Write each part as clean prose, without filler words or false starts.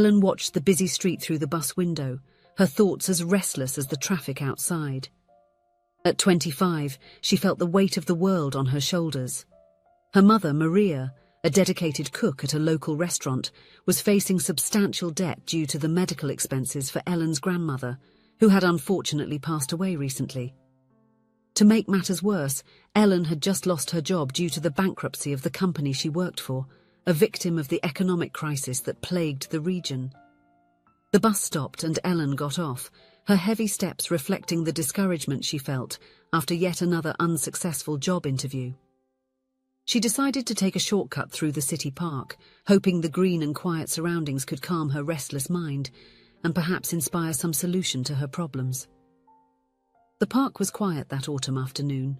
Ellen watched the busy street through the bus window, her thoughts as restless as the traffic outside. At 25, she felt the weight of the world on her shoulders. Her mother, Maria, a dedicated cook at a local restaurant, was facing substantial debt due to the medical expenses for Ellen's grandmother, who had unfortunately passed away recently. To make matters worse, Ellen had just lost her job due to the bankruptcy of the company she worked for, a victim of the economic crisis that plagued the region. The bus stopped and Ellen got off, her heavy steps reflecting the discouragement she felt after yet another unsuccessful job interview. She decided to take a shortcut through the city park, hoping the green and quiet surroundings could calm her restless mind and perhaps inspire some solution to her problems. The park was quiet that autumn afternoon.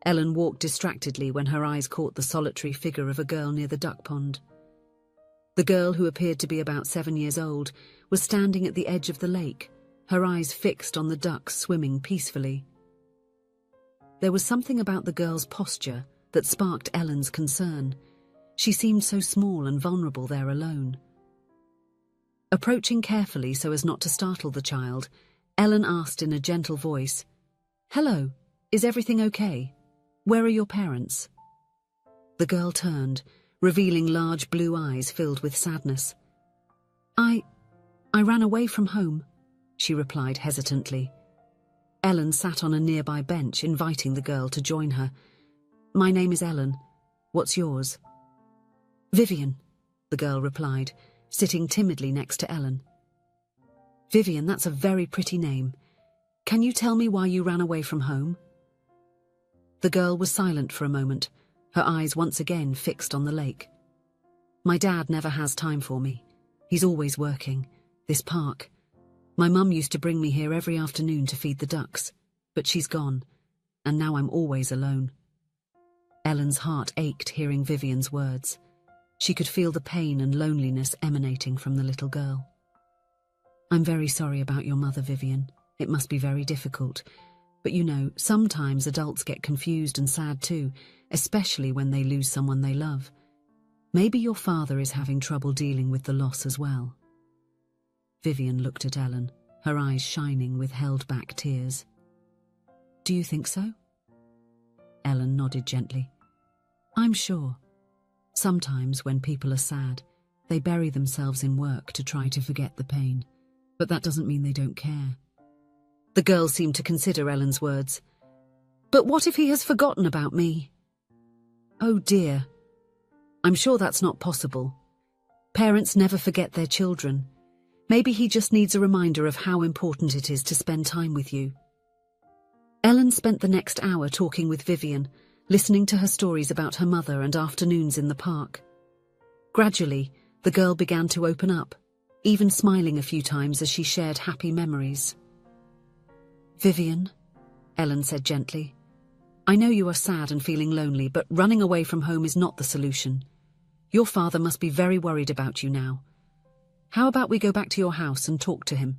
Ellen walked distractedly when her eyes caught the solitary figure of a girl near the duck pond. The girl, who appeared to be about 7 years old, was standing at the edge of the lake, her eyes fixed on the ducks swimming peacefully. There was something about the girl's posture that sparked Ellen's concern. She seemed so small and vulnerable there alone. Approaching carefully so as not to startle the child, Ellen asked in a gentle voice, "Hello, is everything okay? Where are your parents?" The girl turned, revealing large blue eyes filled with sadness. I ran away from home," she replied hesitantly. Ellen sat on a nearby bench, inviting the girl to join her. "My name is Ellen. What's yours?" "Vivian," the girl replied, sitting timidly next to Ellen. "Vivian, that's a very pretty name. Can you tell me why you ran away from home?" The girl was silent for a moment, her eyes once again fixed on the lake. "My dad never has time for me. He's always working. This park. My mum used to bring me here every afternoon to feed the ducks, but she's gone, and now I'm always alone." Ellen's heart ached hearing Vivian's words. She could feel the pain and loneliness emanating from the little girl. "I'm very sorry about your mother, Vivian. It must be very difficult. But you know, sometimes adults get confused and sad too, especially when they lose someone they love. Maybe your father is having trouble dealing with the loss as well." Vivian looked at Ellen, her eyes shining with held-back tears. "Do you think so?" Ellen nodded gently. "I'm sure. Sometimes when people are sad, they bury themselves in work to try to forget the pain. But that doesn't mean they don't care." The girl seemed to consider Ellen's words. "But what if he has forgotten about me?" "Oh dear. I'm sure that's not possible. Parents never forget their children. Maybe he just needs a reminder of how important it is to spend time with you." Ellen spent the next hour talking with Vivian, listening to her stories about her mother and afternoons in the park. Gradually, the girl began to open up, even smiling a few times as she shared happy memories. "Vivian," Ellen said gently, "I know you are sad and feeling lonely, but running away from home is not the solution. Your father must be very worried about you now. How about we go back to your house and talk to him?"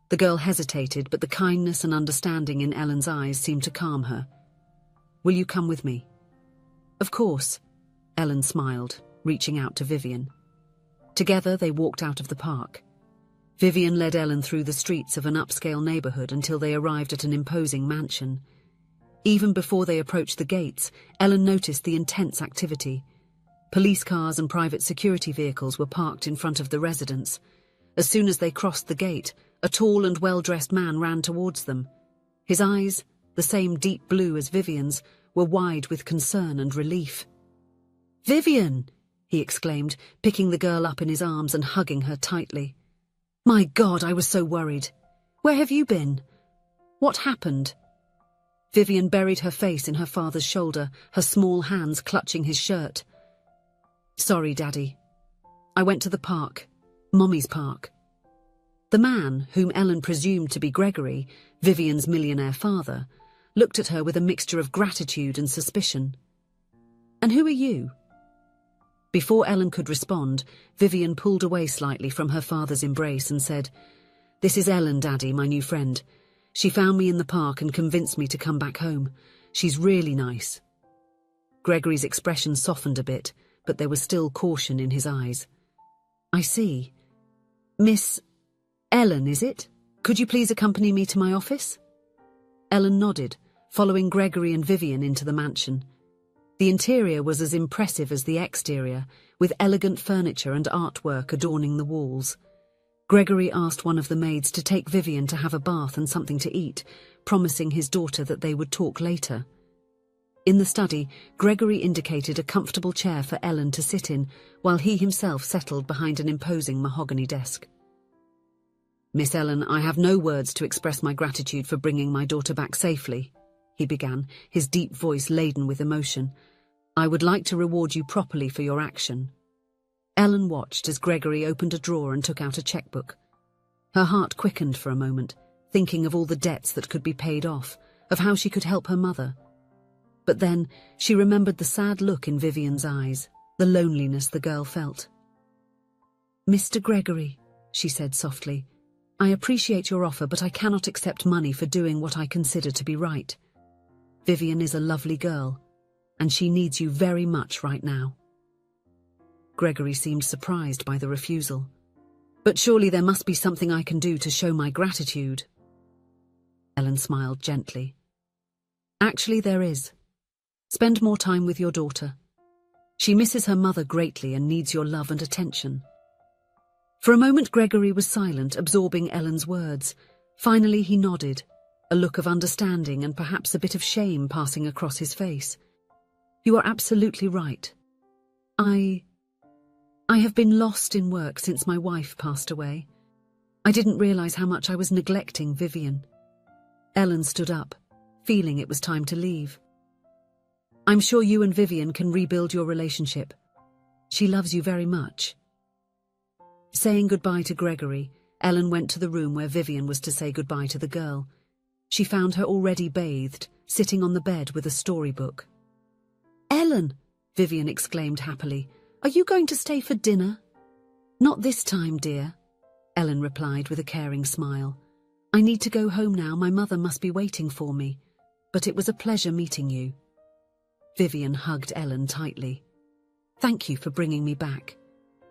The girl hesitated, but the kindness and understanding in Ellen's eyes seemed to calm her. "Will you come with me?" "Of course," Ellen smiled, reaching out to Vivian. Together they walked out of the park. Vivian led Ellen through the streets of an upscale neighborhood until they arrived at an imposing mansion. Even before they approached the gates, Ellen noticed the intense activity. Police cars and private security vehicles were parked in front of the residence. As soon as they crossed the gate, a tall and well-dressed man ran towards them. His eyes, the same deep blue as Vivian's, were wide with concern and relief. "Vivian!" he exclaimed, picking the girl up in his arms and hugging her tightly. "My God, I was so worried. Where have you been? What happened?" Vivian buried her face in her father's shoulder, her small hands clutching his shirt. "Sorry, Daddy. I went to the park. Mommy's park." The man, whom Ellen presumed to be Gregory, Vivian's millionaire father, looked at her with a mixture of gratitude and suspicion. "And who are you?" Before Ellen could respond, Vivian pulled away slightly from her father's embrace and said, "This is Ellen, Daddy, my new friend. She found me in the park and convinced me to come back home. She's really nice." Gregory's expression softened a bit, but there was still caution in his eyes. I see. Miss Ellen, is it? Could you please accompany me to my office? Ellen nodded, following Gregory and Vivian into the mansion. The interior was as impressive as the exterior, with elegant furniture and artwork adorning the walls. Gregory asked one of the maids to take Vivian to have a bath and something to eat, promising his daughter that they would talk later. In the study, Gregory indicated a comfortable chair for Ellen to sit in, while he himself settled behind an imposing mahogany desk. "Miss Ellen, I have no words to express my gratitude for bringing my daughter back safely," he began, his deep voice laden with emotion. "I would like to reward you properly for your action." Ellen watched as Gregory opened a drawer and took out a checkbook. Her heart quickened for a moment, thinking of all the debts that could be paid off, of how she could help her mother. But then she remembered the sad look in Vivian's eyes, the loneliness the girl felt. "Mr. Gregory," she said softly, "I appreciate your offer, but I cannot accept money for doing what I consider to be right. Vivian is a lovely girl, and she needs you very much right now." Gregory seemed surprised by the refusal. "But surely there must be something I can do to show my gratitude." Ellen smiled gently. "Actually, there is. Spend more time with your daughter. She misses her mother greatly and needs your love and attention." For a moment Gregory was silent, absorbing Ellen's words. Finally he nodded, a look of understanding and perhaps a bit of shame passing across his face. "You are absolutely right. I have been lost in work since my wife passed away. I didn't realize how much I was neglecting Vivian." Ellen stood up, feeling it was time to leave. "I'm sure you and Vivian can rebuild your relationship. She loves you very much." Saying goodbye to Gregory, Ellen went to the room where Vivian was to say goodbye to the girl. She found her already bathed, sitting on the bed with a storybook. "Ellen!" Vivian exclaimed happily. "Are you going to stay for dinner?" "Not this time, dear," Ellen replied with a caring smile. "I need to go home now. My mother must be waiting for me. But it was a pleasure meeting you." Vivian hugged Ellen tightly. "Thank you for bringing me back.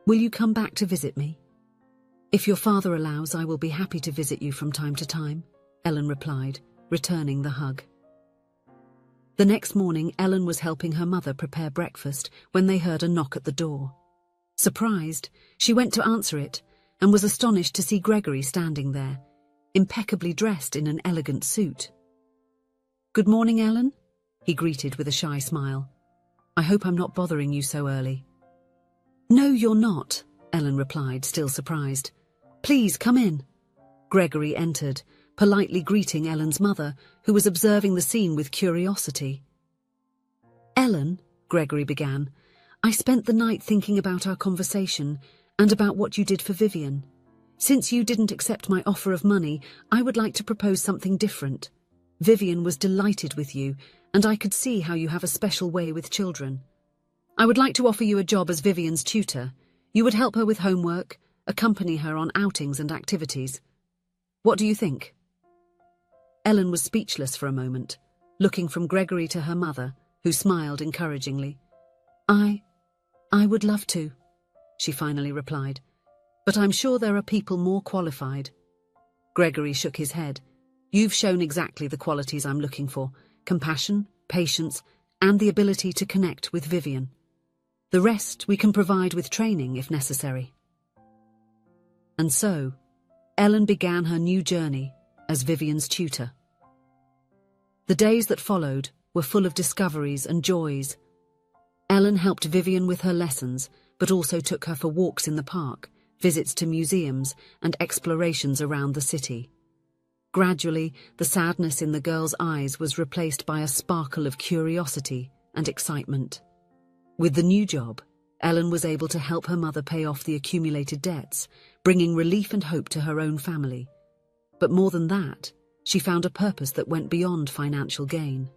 Will you come back to visit me?" "If your father allows, I will be happy to visit you from time to time," Ellen replied, returning the hug. The next morning, Ellen was helping her mother prepare breakfast when they heard a knock at the door. Surprised, she went to answer it and was astonished to see Gregory standing there, impeccably dressed in an elegant suit. "Good morning, Ellen," he greeted with a shy smile. "I hope I'm not bothering you so early." "No, you're not," Ellen replied, still surprised. "Please, come in." Gregory entered, politely greeting Ellen's mother, who was observing the scene with curiosity. "Ellen," Gregory began, "I spent the night thinking about our conversation and about what you did for Vivian. Since you didn't accept my offer of money, I would like to propose something different. Vivian was delighted with you, and I could see how you have a special way with children. I would like to offer you a job as Vivian's tutor. You would help her with homework, accompany her on outings and activities. What do you think?" Ellen was speechless for a moment, looking from Gregory to her mother, who smiled encouragingly. I would love to," she finally replied, "but I'm sure there are people more qualified." Gregory shook his head. "You've shown exactly the qualities I'm looking for: compassion, patience, and the ability to connect with Vivian. The rest we can provide with training if necessary." And so, Ellen began her new journey as Vivian's tutor. The days that followed were full of discoveries and joys. Ellen helped Vivian with her lessons, but also took her for walks in the park, visits to museums, and explorations around the city. Gradually, the sadness in the girl's eyes was replaced by a sparkle of curiosity and excitement. With the new job, Ellen was able to help her mother pay off the accumulated debts, bringing relief and hope to her own family. But more than that, she found a purpose that went beyond financial gain.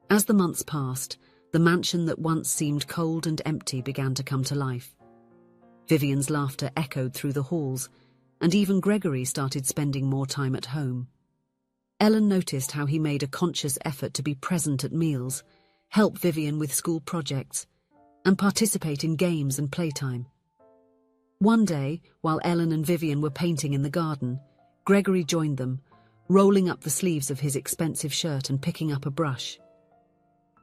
As the months passed, the mansion that once seemed cold and empty began to come to life. Vivian's laughter echoed through the halls, and even Gregory started spending more time at home. Ellen noticed how he made a conscious effort to be present at meals, help Vivian with school projects, and participate in games and playtime. One day, while Ellen and Vivian were painting in the garden, Gregory joined them, rolling up the sleeves of his expensive shirt and picking up a brush.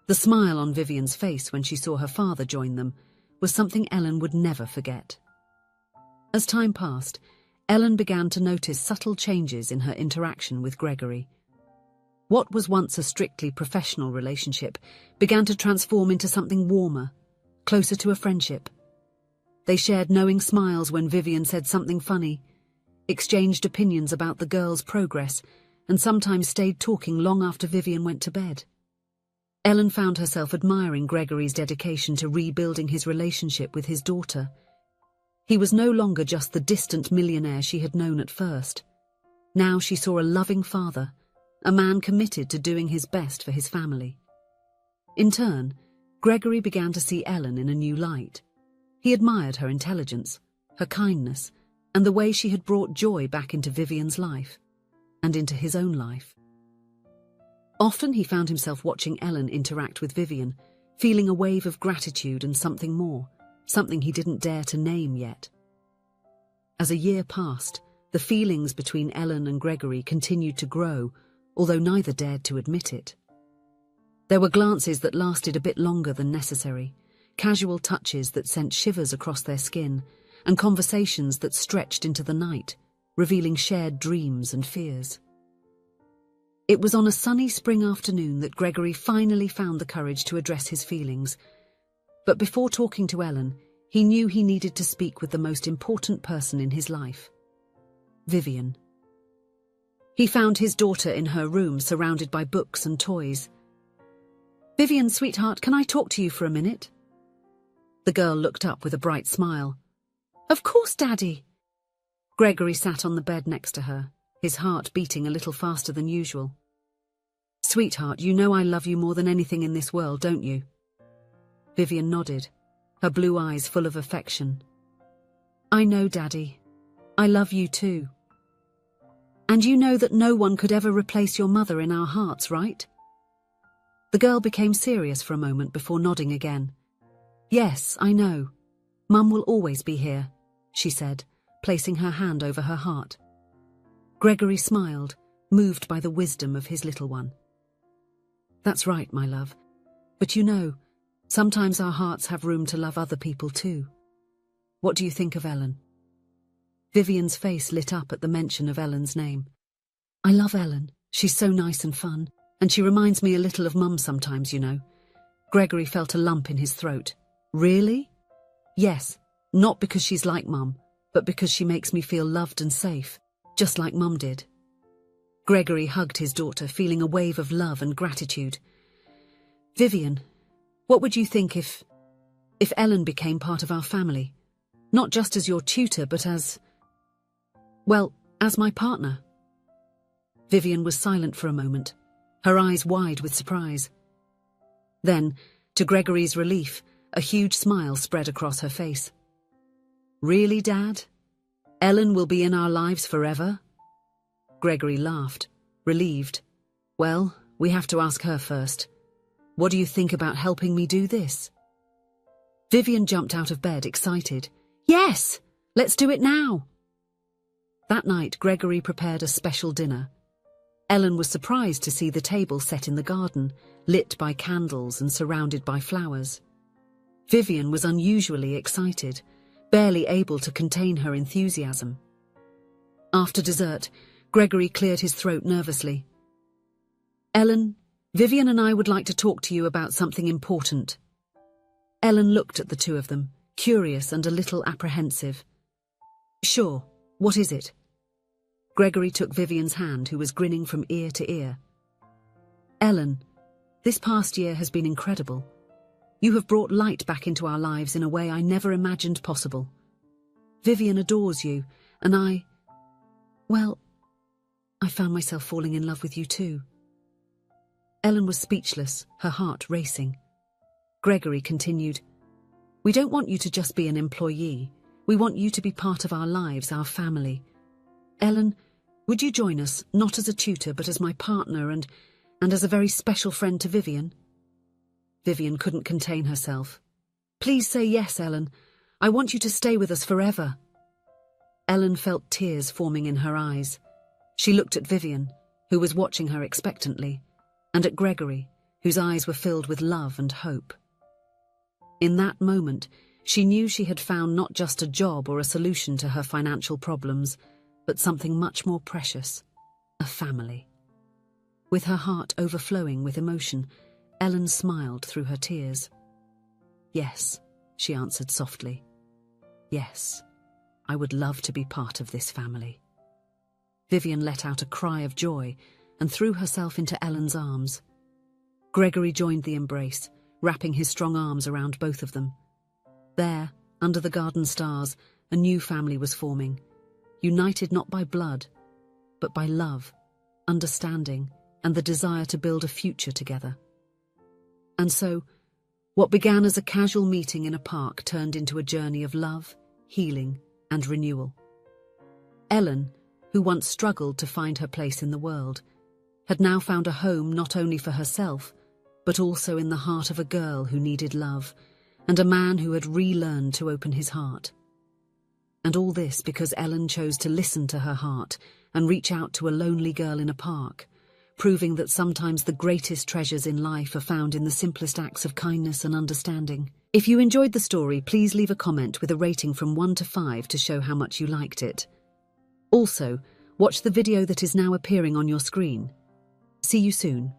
The smile on Vivian's face when she saw her father join them was something Ellen would never forget. As time passed, Ellen began to notice subtle changes in her interaction with Gregory. What was once a strictly professional relationship began to transform into something warmer, closer to a friendship. They shared knowing smiles when Vivian said something funny, exchanged opinions about the girls' progress, and sometimes stayed talking long after Vivian went to bed. Ellen found herself admiring Gregory's dedication to rebuilding his relationship with his daughter. He was no longer just the distant millionaire she had known at first. Now she saw a loving father, a man committed to doing his best for his family. In turn, Gregory began to see Ellen in a new light. He admired her intelligence, her kindness, and the way she had brought joy back into Vivian's life, and into his own life. Often he found himself watching Ellen interact with Vivian, feeling a wave of gratitude and something more, something he didn't dare to name yet. As a year passed, the feelings between Ellen and Gregory continued to grow, although neither dared to admit it. There were glances that lasted a bit longer than necessary, casual touches that sent shivers across their skin, and conversations that stretched into the night, revealing shared dreams and fears. It was on a sunny spring afternoon that Gregory finally found the courage to address his feelings. But before talking to Ellen, he knew he needed to speak with the most important person in his life, Vivian. He found his daughter in her room, surrounded by books and toys. "Vivian, sweetheart, can I talk to you for a minute?" The girl looked up with a bright smile. "Of course, Daddy." Gregory sat on the bed next to her, his heart beating a little faster than usual. "Sweetheart, you know I love you more than anything in this world, don't you?" Vivian nodded, her blue eyes full of affection. "I know, Daddy. I love you too. And you know that no one could ever replace your mother in our hearts, right?" The girl became serious for a moment before nodding again. "Yes, I know. Mum will always be here," she said, placing her hand over her heart. Gregory smiled, moved by the wisdom of his little one. "That's right, my love. But you know, sometimes our hearts have room to love other people too. What do you think of Ellen?" Vivian's face lit up at the mention of Ellen's name. "I love Ellen. She's so nice and fun, and she reminds me a little of Mum sometimes, you know." Gregory felt a lump in his throat. "Really?" "Yes, not because she's like Mum, but because she makes me feel loved and safe, just like Mum did." Gregory hugged his daughter, feeling a wave of love and gratitude. "Vivian, what would you think if Ellen became part of our family? Not just as your tutor, but as my partner?" Vivian was silent for a moment, her eyes wide with surprise. Then, to Gregory's relief, a huge smile spread across her face. "Really, Dad? Ellen will be in our lives forever?" Gregory laughed, relieved. "Well, we have to ask her first. What do you think about helping me do this?" Vivian jumped out of bed, excited. "Yes! Let's do it now!" That night, Gregory prepared a special dinner. Ellen was surprised to see the table set in the garden, lit by candles and surrounded by flowers. Vivian was unusually excited, barely able to contain her enthusiasm. After dessert, Gregory cleared his throat nervously. "Ellen, Vivian and I would like to talk to you about something important." Ellen looked at the two of them, curious and a little apprehensive. "Sure, what is it?" Gregory took Vivian's hand, who was grinning from ear to ear. "Ellen, this past year has been incredible. You have brought light back into our lives in a way I never imagined possible. Vivian adores you, and I found myself falling in love with you too." Ellen was speechless, her heart racing. Gregory continued, "We don't want you to just be an employee. We want you to be part of our lives, our family. Ellen, would you join us, not as a tutor, but as my partner and as a very special friend to Vivian?" Vivian couldn't contain herself. "Please say yes, Ellen. I want you to stay with us forever." Ellen felt tears forming in her eyes. She looked at Vivian, who was watching her expectantly, and at Gregory, whose eyes were filled with love and hope. In that moment, she knew she had found not just a job or a solution to her financial problems, but something much more precious, a family. With her heart overflowing with emotion, Ellen smiled through her tears. "Yes," she answered softly. "Yes, I would love to be part of this family." Vivian let out a cry of joy and threw herself into Ellen's arms. Gregory joined the embrace, wrapping his strong arms around both of them. There, under the garden stars, a new family was forming, united not by blood, but by love, understanding, and the desire to build a future together. And so, what began as a casual meeting in a park turned into a journey of love, healing, and renewal. Ellen, who once struggled to find her place in the world, had now found a home not only for herself, but also in the heart of a girl who needed love, and a man who had relearned to open his heart. And all this because Ellen chose to listen to her heart and reach out to a lonely girl in a park, proving that sometimes the greatest treasures in life are found in the simplest acts of kindness and understanding. If you enjoyed the story, please leave a comment with a rating from 1 to 5 to show how much you liked it. Also, watch the video that is now appearing on your screen. See you soon.